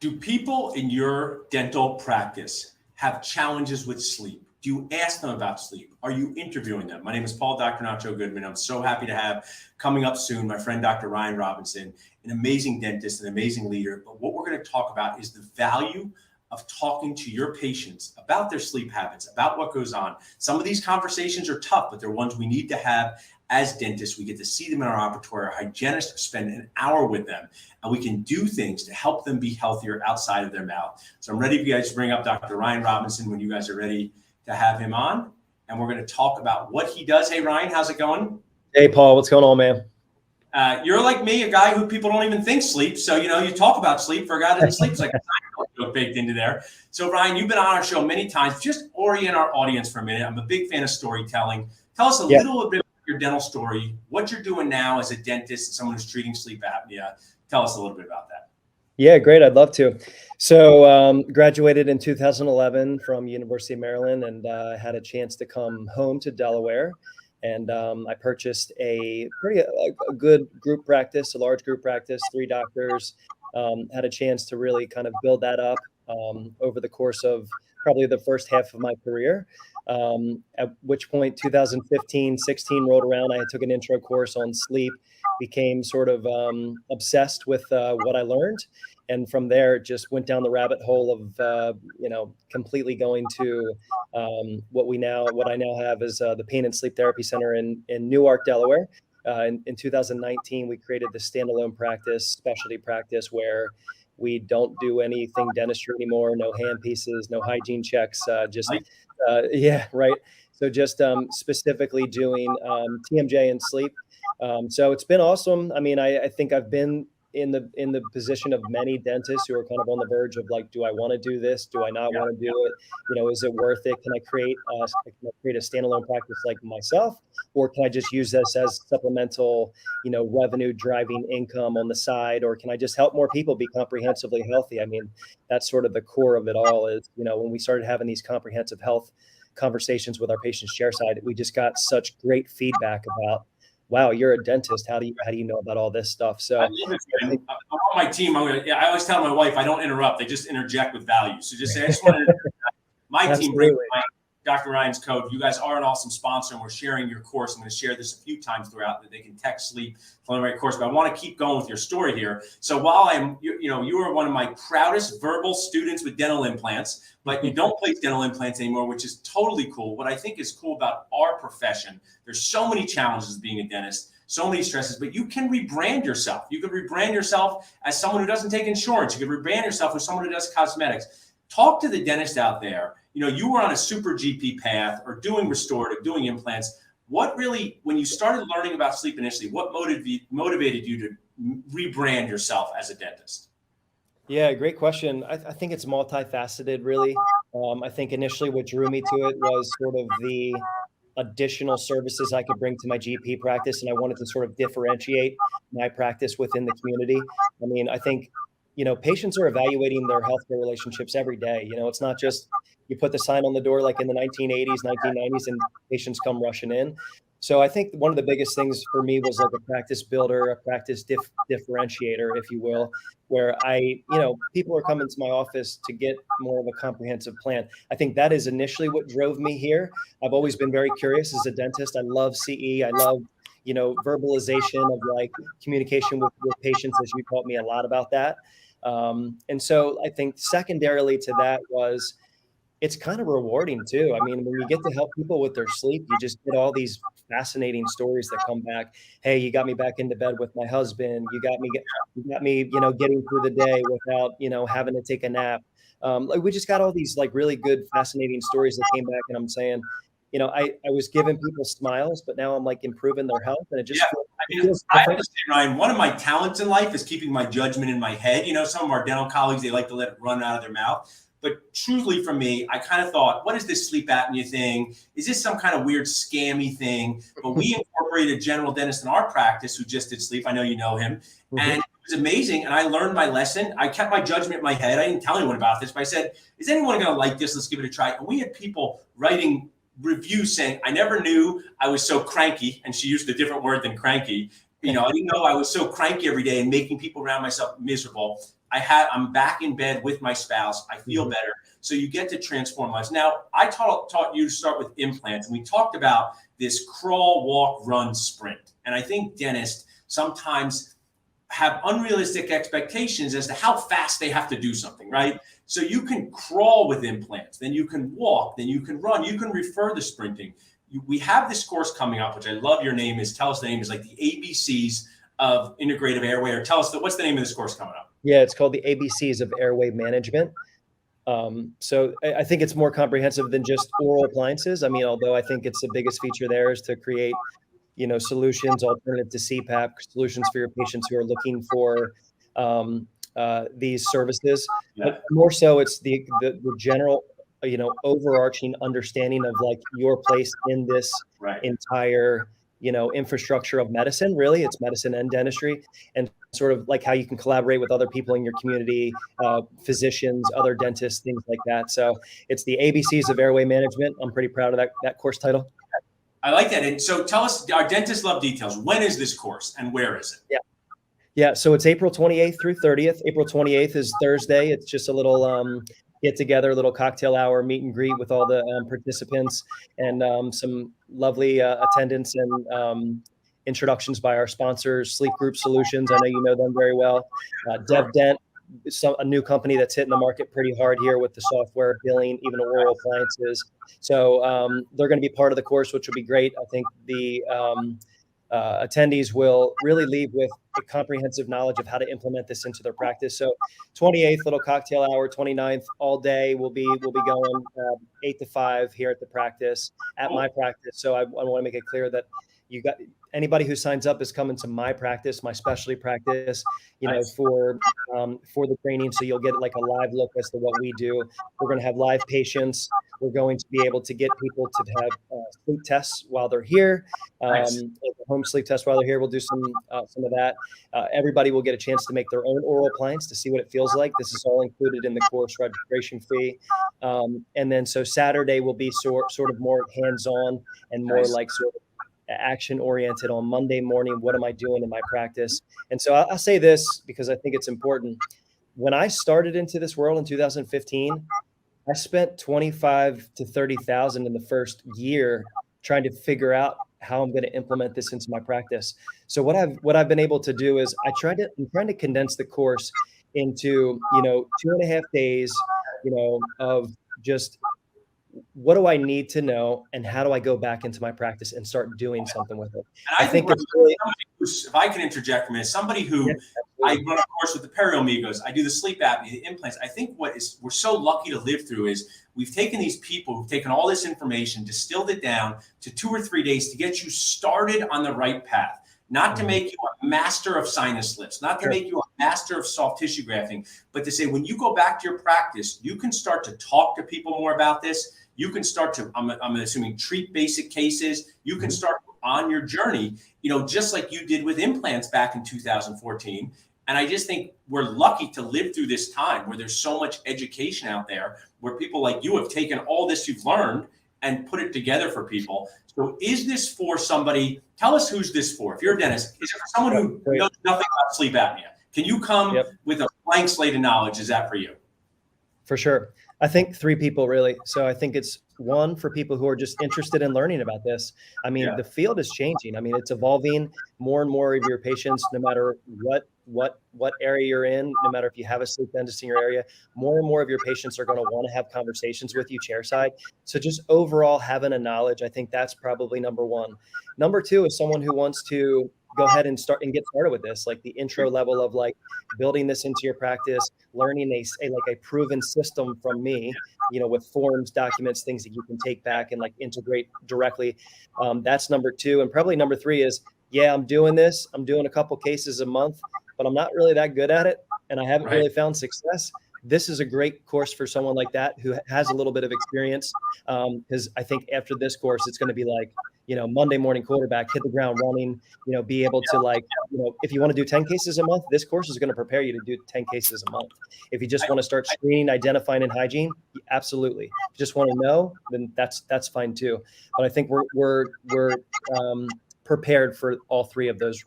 Do people in your dental practice have challenges with sleep? Do you ask them about sleep? Are you interviewing them? My name is Paul, Dr. Nacho Goodman. I'm so happy to have coming up soon my friend, Dr. Ryan Robinson, an amazing dentist, an amazing leader. But what we're going to talk about is the value of talking to your patients about their sleep habits, about what goes on. Some of these conversations are tough, but they're ones we need to have as dentists. We get to see them in our operatory. Our hygienists spend an hour with them, and we can do things to help them be healthier outside of their mouth. So I'm ready for you guys to bring up Dr. Ryan Robinson when you guys are ready to have him on. And we're going to talk about what he does. Hey, Ryan, how's it going? Hey, Paul, what's going on, man? You're like me, a guy who people don't even think sleeps. So, you talk about sleep for a guy that doesn't sleep. It's like a baked into there. So, Ryan, you've been on our show many times. Just orient our audience for a minute. I'm a big fan of storytelling. Tell us a little bit about your dental story, what you're doing now as a dentist and someone who's treating sleep apnea. Tell us a little bit about that. Yeah, great. I'd love to. So graduated in 2011 from University of Maryland and had a chance to come home to Delaware. And I purchased a good group practice, a large group practice, 3 doctors. Had a chance to really kind of build that up over the course of probably the first half of my career. At which point 2015, 16 rolled around. I took an intro course on sleep, became sort of obsessed with what I learned. And from there, just went down the rabbit hole of, completely going to what I now have is the Pain and Sleep Therapy Center in Newark, Delaware. In 2019, we created the standalone practice, specialty practice, where we don't do anything dentistry anymore, no hand pieces, no hygiene checks, So just specifically doing TMJ and sleep. So it's been awesome. I mean, I think I've been in the position of many dentists who are kind of on the verge of like, do I want to do this? Do I not want to do it? Is it worth it? Can I create a standalone practice like myself, or can I just use this as supplemental, revenue driving income on the side, or can I just help more people be comprehensively healthy? I mean, that's sort of the core of it all is, when we started having these comprehensive health conversations with our patients chairside, we just got such great feedback about, wow, you're a dentist. How do you know about all this stuff? So I love it, man. I'm on my team. I always tell my wife, I don't interrupt. I just interject with value. So just say, I just wanted to, my team brings Dr. Ryan's code. You guys are an awesome sponsor, and we're sharing your course. I'm going to share this a few times throughout that they can text sleep preliminary course. But I want to keep going with your story here. So while you are one of my proudest verbal students with dental implants, but you don't place dental implants anymore, which is totally cool. What I think is cool about our profession, there's so many challenges being a dentist, so many stresses, but you can rebrand yourself. You can rebrand yourself as someone who doesn't take insurance. You can rebrand yourself as someone who does cosmetics. Talk to the dentist out there. You were on a super GP path or doing restorative, doing implants. What really, when you started learning about sleep initially, what motivated you to rebrand yourself as a dentist? Yeah, great question. I think it's multifaceted, really. I think initially what drew me to it was sort of the additional services I could bring to my GP practice, and I wanted to sort of differentiate my practice within the community. I mean, I think, patients are evaluating their healthcare relationships every day. It's not just you put the sign on the door like in the 1980s, 1990s, and patients come rushing in. So I think one of the biggest things for me was like a practice builder, a practice differentiator, if you will, where people are coming to my office to get more of a comprehensive plan. I think that is initially what drove me here. I've always been very curious as a dentist. I love CE. I love, verbalization of like communication with patients, as you taught me a lot about that. And so I think secondarily to that was, it's kind of rewarding too. I mean, when you get to help people with their sleep, you just get all these fascinating stories that come back. Hey, you got me back into bed with my husband. You got me, getting through the day without, having to take a nap. We just got all these like really good, fascinating stories that came back, and I'm saying, I was giving people smiles, but now I'm like improving their health, and it just I have to say, Ryan, one of my talents in life is keeping my judgment in my head. Some of our dental colleagues, they like to let it run out of their mouth. But truthfully, for me, I kind of thought, what is this sleep apnea thing? Is this some kind of weird scammy thing? But we incorporated a general dentist in our practice who just did sleep. I know you know him. And it was amazing. And I learned my lesson. I kept my judgment in my head. I didn't tell anyone about this, but I said, is anyone going to like this? Let's give it a try. And we had people writing reviews saying, I never knew I was so cranky. And she used a different word than cranky. I didn't know I was so cranky every day and making people around myself miserable. I'm back in bed with my spouse. I feel better. So you get to transform lives. Now, I taught you to start with implants, and we talked about this crawl, walk, run, sprint. And I think dentists sometimes have unrealistic expectations as to how fast they have to do something, right? So you can crawl with implants, then you can walk, then you can run, you can refer to sprinting. We have this course coming up, which I love. Your name is, tell us the name is like the ABCs of Integrative Airway, or tell us what's the name of this course coming up? Yeah, it's called the ABCs of Airway Management. So I think it's more comprehensive than just oral appliances. I mean, although I think it's the biggest feature there is to create, solutions, alternative to CPAP, solutions for your patients who are looking for these services. Yeah. But more so, it's the general, overarching understanding of like your place in this entire, infrastructure of medicine. Really, it's medicine and dentistry, and sort of like how you can collaborate with other people in your community, physicians, other dentists, things like that. So it's the ABCs of Airway Management. I'm pretty proud of that course title. I like that. And so tell us, our dentists love details. When is this course and where is it? Yeah. So it's April 28th through 30th. April 28th is Thursday. It's just a little get together, a little cocktail hour, meet and greet with all the participants, and some lovely attendance and introductions by our sponsors, Sleep Group Solutions. I know you know them very well. DevDent, a new company that's hitting the market pretty hard here with the software, billing, even oral appliances. So they're going to be part of the course, which will be great. I think the attendees will really leave with a comprehensive knowledge of how to implement this into their practice. So 28th, little cocktail hour, 29th, all day. We'll be going 8 to 5 here at the practice, at my practice. So I want to make it clear that you got anybody who signs up is coming to my practice, my specialty practice, for the training. So you'll get like a live look as to what we do. Of going to have live patients. We're going to be able to get people to have sleep tests while they're here, home sleep tests while they're here. We'll do some of that. Everybody will get a chance to make their own oral appliance to see what it feels like. This is all included in the course registration fee. And then so Saturday will be sort of more hands-on and more like sort of action oriented. On Monday morning, what am I doing in my practice? And so I'll say this because I think it's important. When I started into this world in 2015, I spent 25 to 30,000 in the first year trying to figure out how I'm going to implement this into my practice. So what I've been able to do is I'm trying to condense the course into 2.5 days, of just what do I need to know and how do I go back into my practice and start doing something with it. And I think it's really, if I can interject for a minute, somebody who I run a course with the Periomigos, I do the sleep apnea, the implants. I think we're so lucky to live through is we've taken these people who've taken all this information, distilled it down to 2 or 3 days to get you started on the right path. Not to make you a master of sinus lifts, not to make you a master of soft tissue grafting, but to say when you go back to your practice, you can start to talk to people more about this. You can start to, I'm assuming, treat basic cases. You can start on your journey, just like you did with implants back in 2014. And I just think we're lucky to live through this time where there's so much education out there, where people like you have taken all this you've learned and put it together for people. So is this for somebody? Tell us who's this for. If you're a dentist, is it for someone who knows nothing about sleep apnea? Can you come with a blank slate of knowledge? Is that for you? For sure. I think 3 people really. So I think it's one for people who are just interested in learning about this. I mean, the field is changing. I mean, it's evolving. More and more of your patients, no matter what area you're in, no matter if you have a sleep dentist in your area, more and more of your patients are going to want to have conversations with you chairside. So just overall having a knowledge, I think that's probably number one. Number 2 is someone who wants to go ahead and get started with this, like the intro level of like building this into your practice, learning a proven system from me, with forms, documents, things that you can take back and like integrate directly. That's number 2. And probably number 3 is, I'm doing this. I'm doing a couple cases a month, but I'm not really that good at it. And I haven't really found success. This is a great course for someone like that who has a little bit of experience. Because I think after this course, it's going to be like, Monday morning quarterback, hit the ground running, be able to if you want to do 10 cases a month, this course is going to prepare you to do 10 cases a month. If you just want to start screening, identifying, and hygiene, absolutely. If you just want to know, then that's fine too. But I think we're prepared for all three of those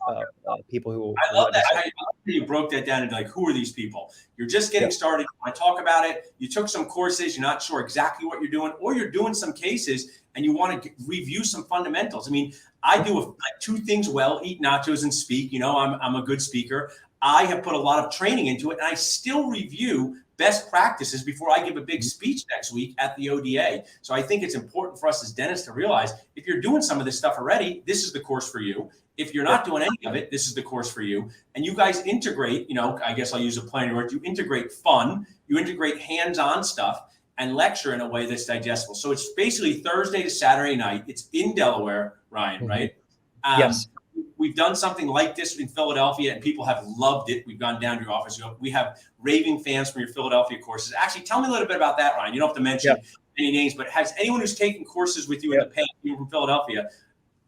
people who. I love that. I love that you broke that down into like, who are these people? You're just getting started. You want to talk about it. You took some courses. You're not sure exactly what you're doing, or you're doing some cases and you want to review some fundamentals. I mean, I do like two things well: eat nachos and speak. You know, I'm a good speaker. I have put a lot of training into it, and I still review best practices before I give a big speech next week at the ODA. So I think it's important for us as dentists to realize, if you're doing some of this stuff already, this is the course for you. If you're not doing any of it, this is the course for you. And you guys integrate, you know, I guess I'll use a plain word, you integrate fun, you integrate hands-on stuff, and lecture in a way that's digestible. So it's basically Thursday to Saturday night. It's in Delaware, Ryan, right? Yes. We've done something like this in Philadelphia, and people have loved it. We've gone down to your office. We have raving fans from your Philadelphia courses. Actually, tell me a little bit about that, Ryan. You don't have to mention any names, but has anyone who's taken courses with you in the past, even from Philadelphia,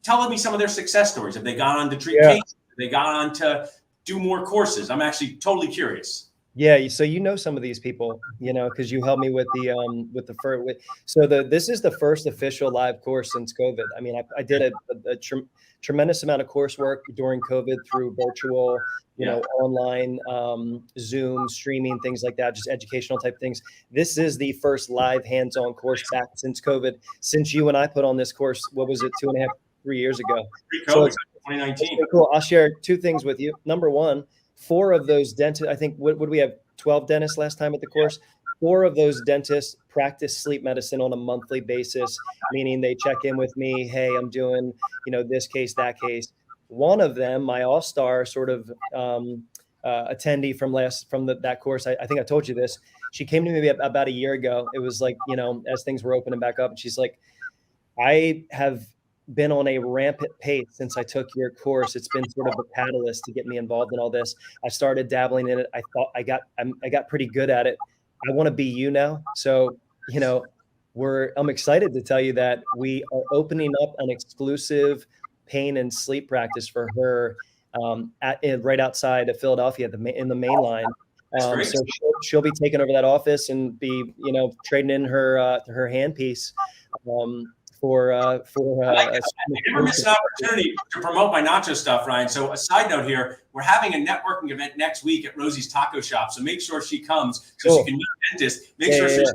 tell me some of their success stories? Have they gone on to treat cases? Have they gone on to do more courses? I'm actually totally curious. Yeah, so you know some of these people, you know, because you helped me with the first. This is the first official live course since COVID. I mean, I did a tremendous amount of coursework during COVID through virtual, you know, online, Zoom, streaming, things like that, just educational type things. This is the first live hands-on course back since COVID. Since you and I put on this course, what was it, 2.5, 3 years ago? Pre-COVID, 2019. Cool. I'll share two things with you. Number one, 4 of those dentists, I think, what we have, 12 dentists last time at the course. 4 of those dentists practice sleep medicine on a monthly basis, meaning they check in with me. Hey, I'm doing, you know, this case, that case. One of them, my all-star sort of attendee from that course, I think I told you this. She came to me about a year ago. It was like, you know, as things were opening back up, and she's like, I have been on a rampant pace since I took your course. It's been sort of a catalyst to get me involved in all this. I started dabbling in it. I thought I got pretty good at it. I want to be you now. So, you know, I'm excited to tell you that we are opening up an exclusive pain and sleep practice for her right outside of Philadelphia, in the main line. So she'll be taking over that office and be, you know, trading in her handpiece. I never miss an opportunity to promote my nacho stuff, Ryan. So a side note here, we're having a networking event next week at Rosie's Taco Shop. So make sure she comes so she can meet a dentist. Make sure she's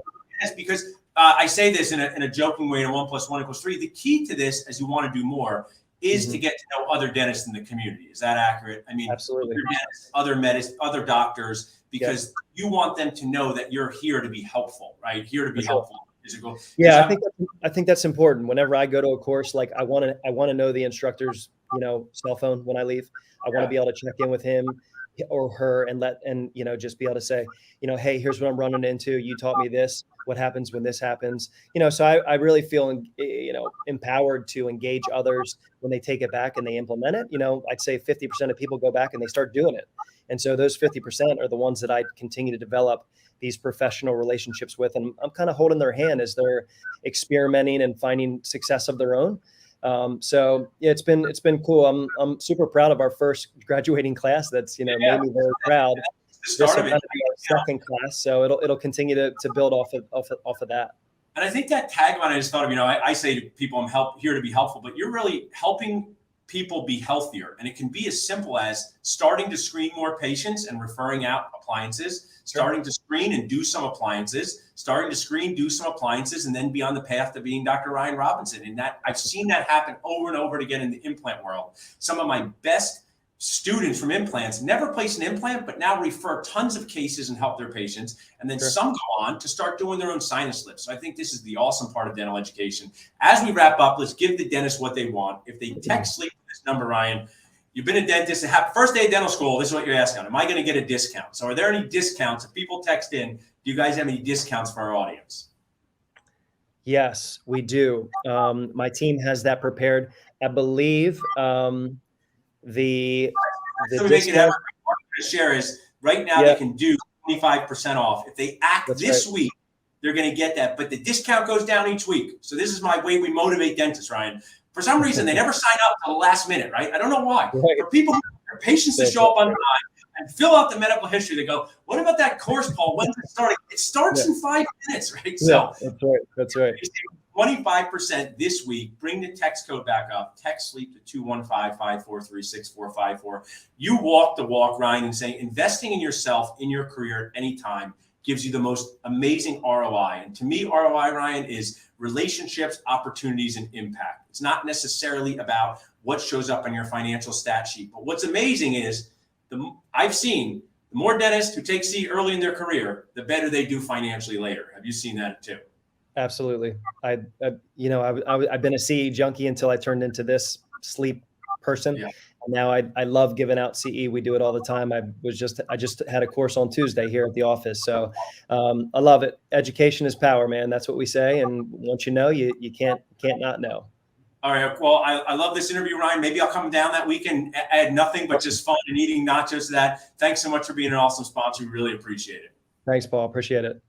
because I say this in a joking way, in a 1 + 1 = 3. The key to this, as you want to do more, is to get to know other dentists in the community. Is that accurate? I mean, absolutely. Other dentists, other doctors, because you want them to know that you're here to be helpful, right? Here to be helpful. Yeah, I think that's important. Whenever I go to a course, like I want to know the instructor's, you know, cell phone when I leave. I want to be able to check in with him or her and you know, just be able to say, you know, hey, here's what I'm running into. You taught me this. What happens when this happens? You know, so I really feel, you know, empowered to engage others when they take it back and they implement it. You know, I'd say 50% of people go back and they start doing it. And so those 50% are the ones that I continue to develop these professional relationships with. And I'm kind of holding their hand as they're experimenting and finding success of their own. So yeah, it's been cool. I'm super proud of our first graduating class. That's, you know, made me very proud. This is kind of our second class. So it'll continue to build off of that. And I think that tagline, I just thought of, you know, I say to people, I'm here to be helpful, but you're really helping people be healthier. And it can be as simple as starting to screen more patients and referring out appliances, starting to screen and do some appliances, starting to screen, do some appliances, and then be on the path to being Dr. Ryan Robinson. And that I've seen that happen over and over again in the implant world. Some of my best students from implants never place an implant, but now refer tons of cases and help their patients. And then some go on to start doing their own sinus lifts. So I think this is the awesome part of dental education. As we wrap up, let's give the dentist what they want. If they text sleep to this number, Ryan, you've been a dentist, first day of dental school, this is what you're asking. Am I going to get a discount? So are there any discounts? If people text in, do you guys have any discounts for our audience? Yes, we do. My team has that prepared. I believe the discount to share is right now they can do 25% off. If they act this week, they're going to get that. But the discount goes down each week. So this is my way we motivate dentists, Ryan. For some reason, they never sign up till the last minute, right? I don't know why. For people, for patients to show up on time, and fill out the medical history. They go, what about that course, Paul? When's it starting? It starts in 5 minutes, right? So that's right. That's right. 25% this week. Bring the text code back up. Text sleep to 215-543-6454. You walk the walk, Ryan, and say investing in yourself, in your career at any time gives you the most amazing ROI. And to me, ROI, Ryan, is relationships, opportunities, and impact. It's not necessarily about what shows up on your financial stat sheet. But what's amazing is I've seen the more dentists who take C early in their career, the better they do financially later. Have you seen that too? Absolutely. I've been a CE junkie until I turned into this sleep person. Yeah. Now I love giving out CE. We do it all the time. I just had a course on Tuesday here at the office. So I love it. Education is power, man. That's what we say. And once you know, you can't not know. All right. Well, I love this interview, Ryan. Maybe I'll come down that week and add nothing but just fun and eating nachos to that. Thanks so much for being an awesome sponsor. We really appreciate it. Thanks, Paul. Appreciate it.